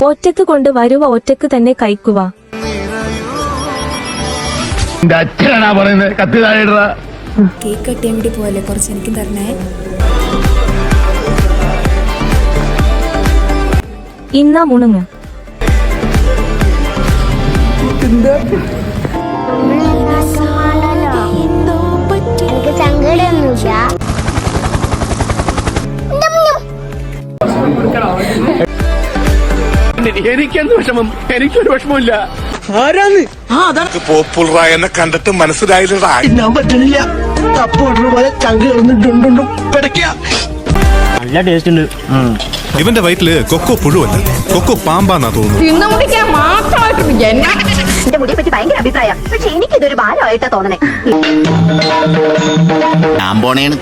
ഒറ്റക്ക് കൊണ്ട് വരുവ, ഒറ്റക്ക് തന്നെ കഴിക്കുക. അച്ഛനാ പറയുന്നത്. കത്തി താഴെ കേക്ക് കട്ടിയാൻ വേണ്ടി പോലെ കുറച്ച് എനിക്ക് തരണേ. ഇന്നാ മുണുങ്ങ്. എനിക്കെന്ത് വിഷമം? എനിക്കൊരു വിഷമമില്ല. ആരാന്ന്? പോപ്പുലറായ എന്നെ കണ്ടിട്ട് മനസ്സിലായില്ലടാ. പറ്റില്ല. നല്ല ടേസ്റ്റ് ഉണ്ട്. ഇവന്റെ വയറ്റില് കൊക്കോ പുഴുവല്ല, കൊക്കോ പാമ്പാന്നാ തോന്നുന്നു. എന്റെ മുടിയെ പറ്റി ഭയങ്കര അഭിപ്രായം. പക്ഷെ എനിക്കിതൊരു ഭാരമായിട്ടാ തോന്നണേ. ഞാൻ പോണേണ്.